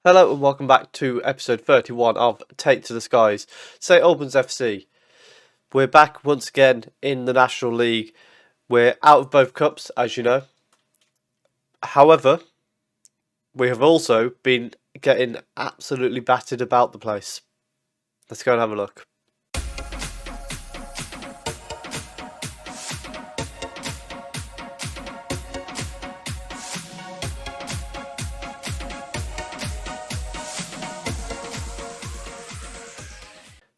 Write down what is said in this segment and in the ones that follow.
Hello and welcome back to episode 31 of Take to the Skies. St Albans FC. We're back once again in the National League. We're out of both cups, as you know. However, we have also been getting absolutely battered about the place. Let's go and have a look.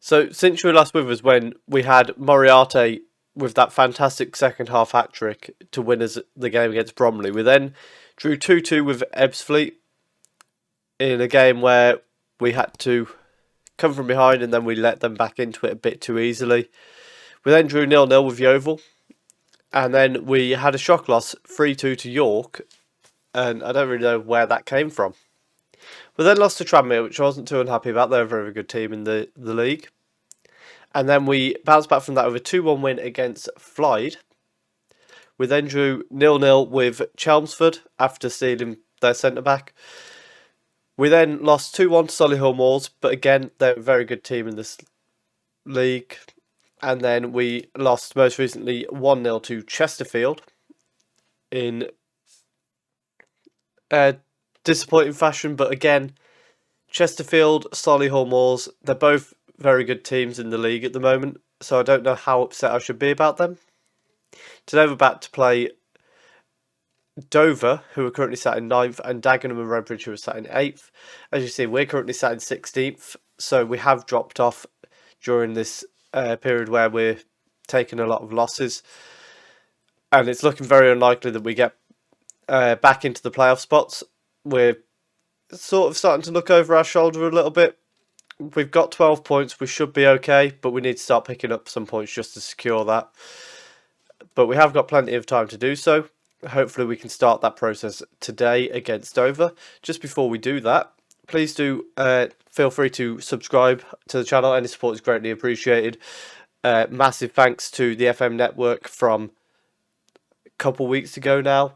So, since you were last with us when we had Moriarty with that fantastic second half hat trick to win us the game against Bromley, we then drew 2-2 with Ebbsfleet in a game where we had to come from behind and then we let them back into it a bit too easily. We then drew 0-0 with Yeovil, and then we had a shock loss 3-2 to York, and I don't really know where that came from. We then lost to Tranmere, which I wasn't too unhappy about. They're a very good team in the league. And then we bounced back from that with a 2-1 win against Flyde. We then drew 0-0 with Chelmsford after stealing their centre-back. We then lost 2-1 to Solihull Moors, but again, they're a very good team in this league. And then we lost most recently 1-0 to Chesterfield in disappointing fashion. But again, Chesterfield, Solihull Moors, they're both very good teams in the league at the moment. So I don't know how upset I should be about them. Today we're about to play Dover, who are currently sat in 9th, and Dagenham and Redbridge, who are sat in 8th. As you see, we're currently sat in 16th, so we have dropped off during this period where we're taking a lot of losses. And it's looking very unlikely that we get back into the playoff spots. We're sort of starting to look over our shoulder a little bit. We've got 12 points, we should be okay, but we need to start picking up some points just to secure that. But we have got plenty of time to do so. Hopefully we can start that process today against Dover. Just before we do that, please do feel free to subscribe to the channel. Any support is greatly appreciated. Massive thanks to the FM network from a couple weeks ago now.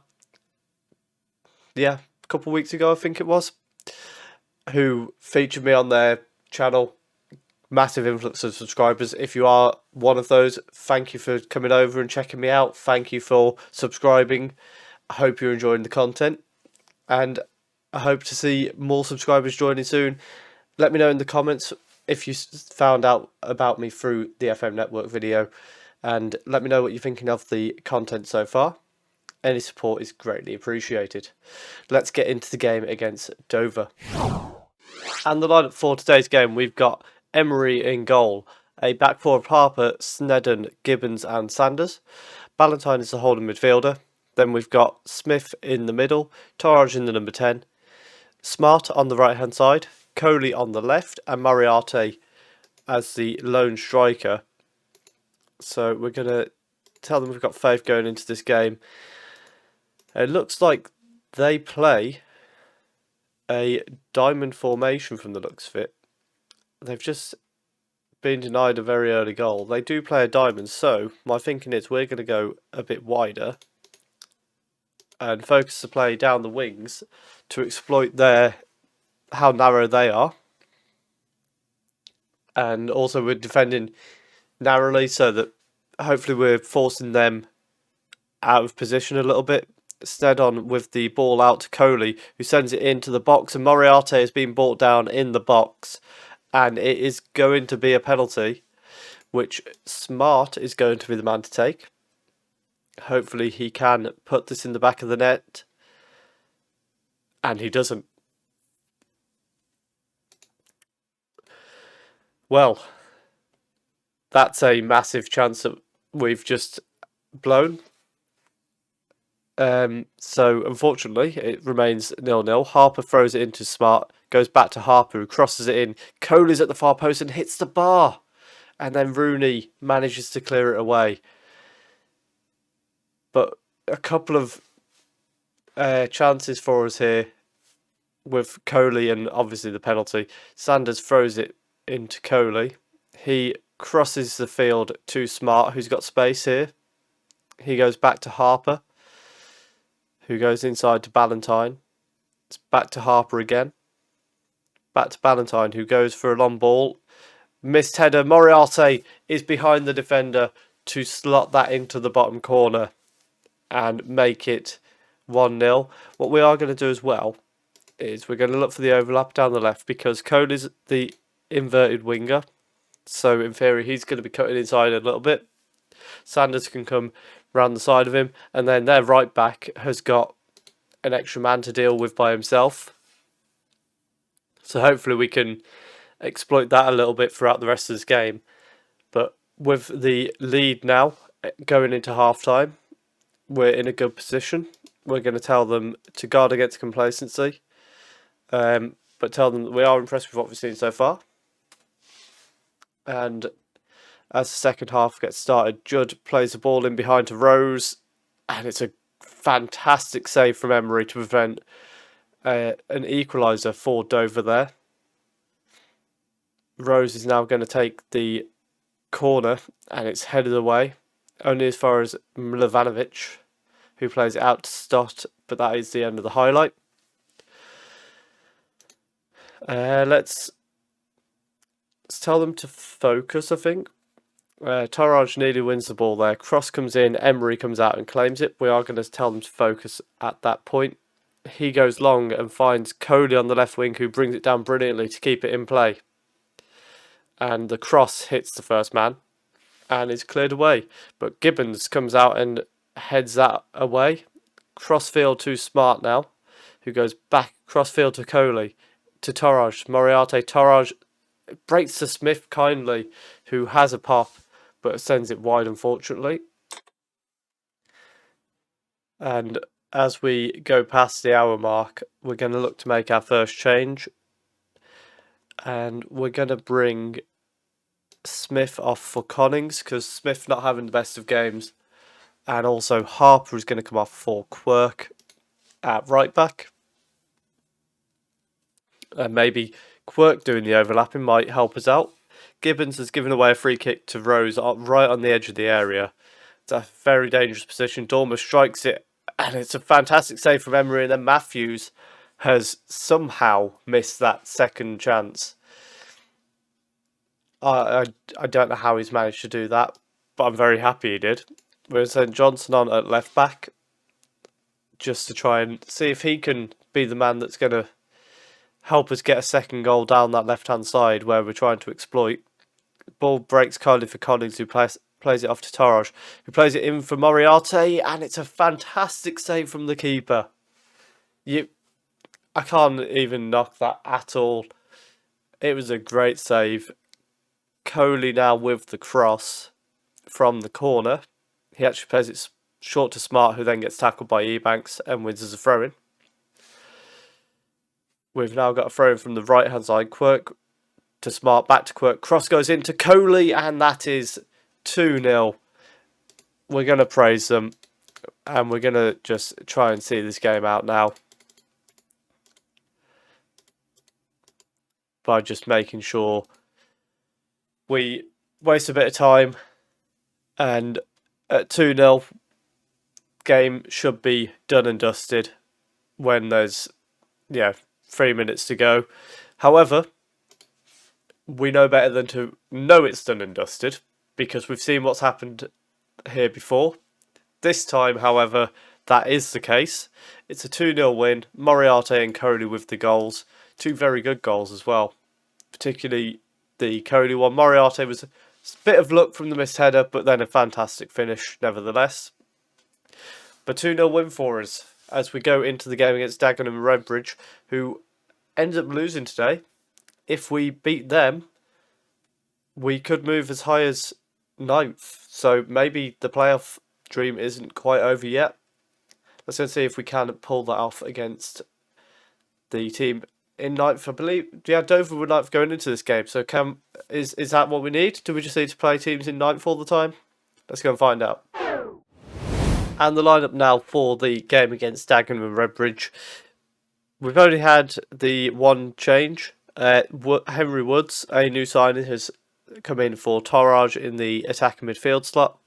Yeah, a couple weeks ago I think it was. Who featured me on their channel. Massive influx of subscribers. If you are one of those, thank you for coming over and checking me out. Thank you for subscribing. I hope you're enjoying the content, and I hope to see more subscribers joining soon. Let me know in the comments if you found out about me through the FM network video, and let me know what you're thinking of the content so far. Any support is greatly appreciated. Let's get into the game against Dover. And the lineup for today's game, we've got Emery in goal, a back four of Harper, Snedden, Gibbons and Sanders. Ballantyne is the holding midfielder. Then we've got Smith in the middle, Taraj in the number 10, Smart on the right hand side, Coley on the left, and Moriarty as the lone striker. So we're going to tell them we've got faith going into this game. It looks like they play a diamond formation from the looks of it. They've just been denied a very early goal. They do play a diamond, so my thinking is we're going to go a bit wider and focus the play down the wings to exploit how narrow they are. And also we're defending narrowly so that hopefully we're forcing them out of position a little bit. Instead on with the ball out to Coley, who sends it into the box, and Moriarty has been brought down in the box, and it is going to be a penalty, which Smart is going to be the man to take. Hopefully he can put this in the back of the net, and he doesn't. Well, that's a massive chance that we've just blown. So unfortunately it remains 0-0. Harper throws it into Smart, goes back to Harper, who crosses it in. Coley's at the far post and hits the bar, and then Rooney manages to clear it away. But a couple of chances for us here with Coley and obviously the penalty. Sanders throws it into Coley. He crosses the field to Smart, who's got space here. He goes back to Harper, who goes inside to Ballantyne. It's back to Harper again. back to Ballantyne, who goes for a long ball. Missed header. Moriarty is behind the defender to slot that into the bottom corner and make it 1-0. What we are going to do as well is we're going to look for the overlap down the left, because Cole is the inverted winger. So in theory, he's going to be cutting inside a little bit. Sanders can come round the side of him, and then their right back has got an extra man to deal with by himself. So hopefully we can exploit that a little bit throughout the rest of this game. But with the lead now going into half time, we're in a good position. We're going to tell them to guard against complacency, but tell them that we are impressed with what we've seen so far. And as the second half gets started, Judd plays the ball in behind to Rose, and it's a fantastic save from Emery to prevent an equaliser for Dover there. Rose is now going to take the corner, and it's headed away, only as far as Milovanovic, who plays it out to Stott, but that is the end of the highlight. Let's tell them to focus, I think. Taraj nearly wins the ball there. Cross comes in, Emery comes out and claims it. We are going to tell them to focus at that point. He goes long and finds Coley on the left wing, who brings it down brilliantly to keep it in play. And the cross hits the first man and is cleared away. But Gibbons comes out and heads that away. Crossfield to Smart now, who goes back crossfield to Coley, to Taraj. Moriarty. Taraj breaks to Smith kindly, who has a pop, but sends it wide, unfortunately. And as we go past the hour mark, we're going to look to make our first change. And we're going to bring Smith off for Connings, because Smith not having the best of games. And also Harper is going to come off for Quirk at right back. And maybe Quirk doing the overlapping might help us out. Gibbons has given away a free kick to Rose right on the edge of the area. It's a very dangerous position. Dormer strikes it, and it's a fantastic save from Emery. And then Matthews has somehow missed that second chance. I don't know how he's managed to do that, but I'm very happy he did. We're going to send Johnson on at left back, just to try and see if he can be the man that's going to help us get a second goal down that left-hand side where we're trying to exploit. Ball breaks kindly for Collins, who plays it off to Taraj, who plays it in for Moriarty, and it's a fantastic save from the keeper. I can't even knock that at all. It was a great save. Coley now with the cross from the corner. He actually plays it short to Smart, who then gets tackled by Ebanks and wins as a throw-in. We've now got a throw-in from the right-hand side. Quirk to Smart, back to Quirk. Cross goes into Coley, and that is 2-0. We're going to praise them, and we're going to just try and see this game out now by just making sure we waste a bit of time, and at 2-0, game should be done and dusted when there's 3 minutes to go. However, we know better than to know it's done and dusted, because we've seen what's happened here before. This time, however, that is the case. It's a 2-0 win. Moriarty and Coley with the goals. Two very good goals as well, particularly the Coley one. Moriarty was a bit of luck from the missed header, but then a fantastic finish nevertheless. But 2-0 win for us as we go into the game against Dagenham and Redbridge, who ended up losing today. If we beat them, we could move as high as 9th. So maybe the playoff dream isn't quite over yet. Let's go see if we can pull that off against the team in 9th. I believe, Dover were 9th going into this game. So is that what we need? Do we just need to play teams in 9th all the time? Let's go and find out. And the lineup now for the game against Dagenham and Redbridge. We've only had the one change. Henry Woods, a new signing, has come in for Taraj in the attacking midfield slot.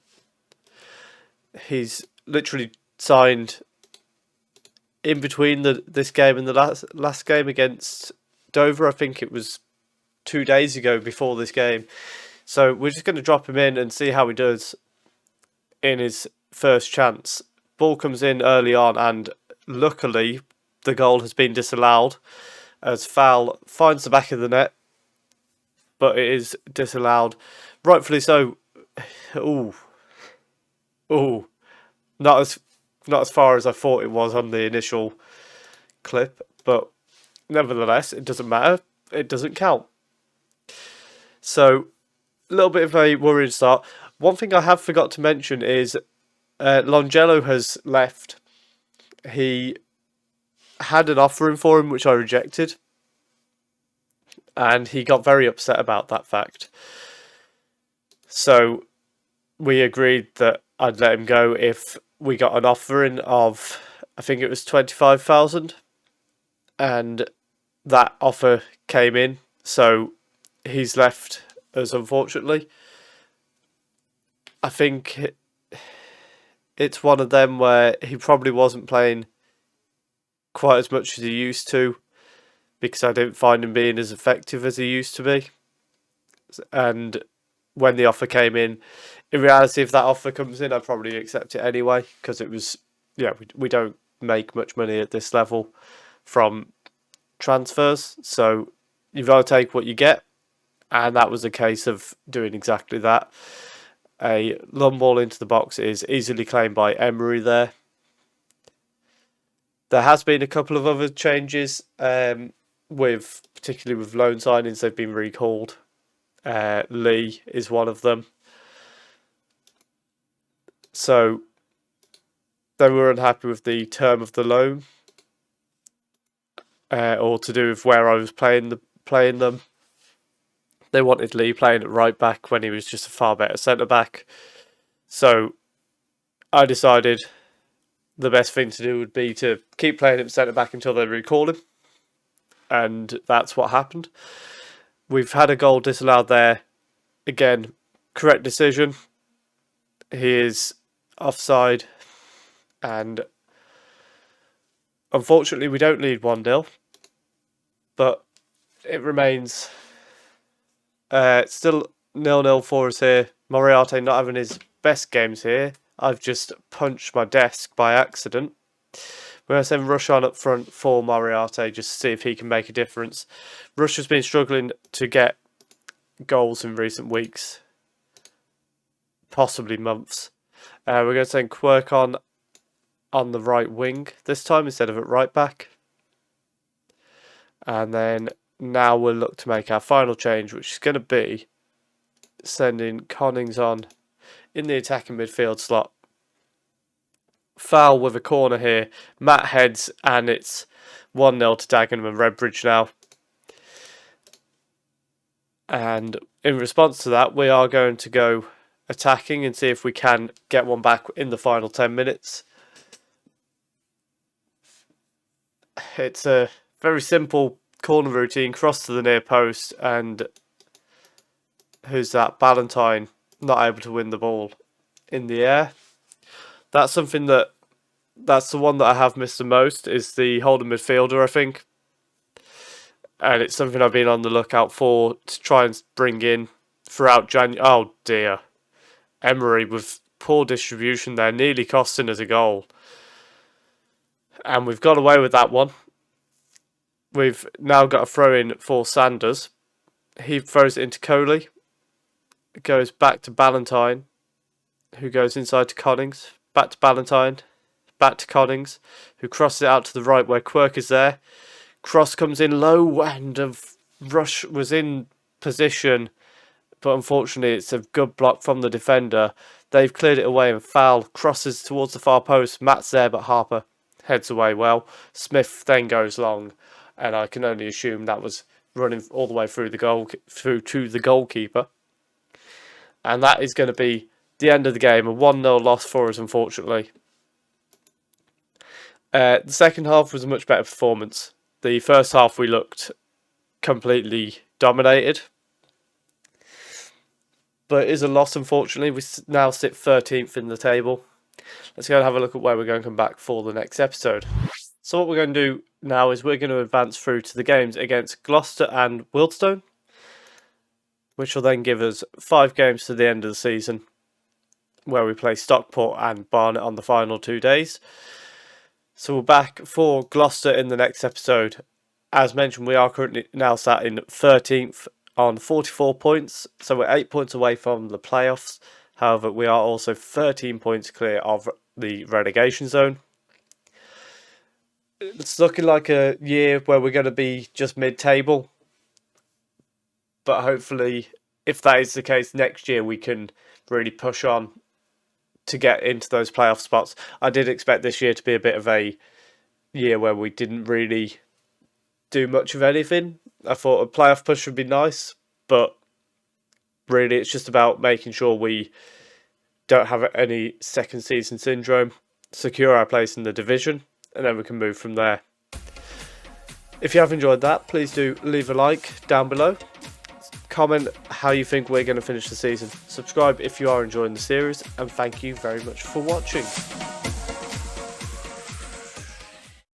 He's literally signed in between this game and the last game against Dover. I think it was 2 days ago before this game. So we're just going to drop him in and see how he does in his first chance. Ball comes in early on, and luckily the goal has been disallowed as foul finds the back of the net, but it is disallowed, rightfully so. Ooh, not as far as I thought it was on the initial clip, but nevertheless, it doesn't matter. It doesn't count. So, a little bit of a worrying start. One thing I have forgot to mention is Longello has left. He had an offer in for him, which I rejected, and he got very upset about that fact. So, we agreed that I'd let him go if we got an offer in of, I think it was 25,000, and that offer came in, so he's left us, unfortunately. I think it's one of them where he probably wasn't playing quite as much as he used to, because I didn't find him being as effective as he used to be. And when the offer came in reality, if that offer comes in, I'd probably accept it anyway, because it was, we don't make much money at this level from transfers, so you've got to take what you get, and that was a case of doing exactly that. A long ball into the box is easily claimed by Emery there. There has been a couple of other changes, particularly with loan signings. They've been recalled. Lee is one of them. So they were unhappy with the term of the loan, or to do with where I was playing them. They wanted Lee playing at right back when he was just a far better centre back. So I decided the best thing to do would be to keep playing him centre back until they recall him, and that's what happened. We've had a goal disallowed there. Again, correct decision. He is offside, and unfortunately we don't lead 1-0, but it remains still 0-0 for us here. Moriarty not having his best games here. I've just punched my desk by accident. We're going to send Rush on up front for Moriarty just to see if he can make a difference. Rush has been struggling to get goals in recent weeks, possibly months. We're going to send Quirk on the right wing this time instead of at right back. And then now we'll look to make our final change, which is going to be sending Connings on in the attacking midfield slot. Foul with a corner here. Matt heads, and it's 1-0 to Dagenham and Redbridge now. And in response to that, we are going to go attacking and see if we can get one back in the final 10 minutes. It's a very simple corner routine, cross to the near post, and who's that? Ballantyne not able to win the ball in the air. That's the one that I have missed the most, is the holding midfielder, I think. And it's something I've been on the lookout for to try and bring in throughout January. Oh dear. Emery with poor distribution there, nearly costing us a goal. And we've got away with that one. We've now got a throw in for Sanders. He throws it into Coley. It goes back to Ballantyne, who goes inside to Connings. Back to Ballantyne. Back to Connings, who crosses it out to the right where Quirk is there. Cross comes in low, and Rush was in position, but unfortunately it's a good block from the defender. They've cleared it away, and foul crosses towards the far post. Matt's there, but Harper heads away well. Smith then goes long, and I can only assume that was running all the way through to the goalkeeper. And that is going to be the end of the game, a 1-0 loss for us, unfortunately. The second half was a much better performance. The first half we looked completely dominated. But it is a loss, unfortunately. We now sit 13th in the table. Let's go and have a look at where we're going to come back for the next episode. So what we're going to do now is we're going to advance through to the games against Gloucester and Wealdstone, which will then give us 5 games to the end of the season, where we play Stockport and Barnet on the final 2 days. So we're back for Gloucester in the next episode. As mentioned, we are currently now sat in 13th on 44 points, so we're 8 points away from the playoffs. However, we are also 13 points clear of the relegation zone. It's looking like a year where we're going to be just mid-table, but hopefully, if that is the case, next year we can really push on to get into those playoff spots. I did expect this year to be a bit of a year where we didn't really do much of anything. I thought a playoff push would be nice, but really it's just about making sure we don't have any second season syndrome, secure our place in the division, and then we can move from there. If you have enjoyed that, please do leave a like down below. Comment how you think we're going to finish the season. Subscribe if you are enjoying the series, and thank you very much for watching.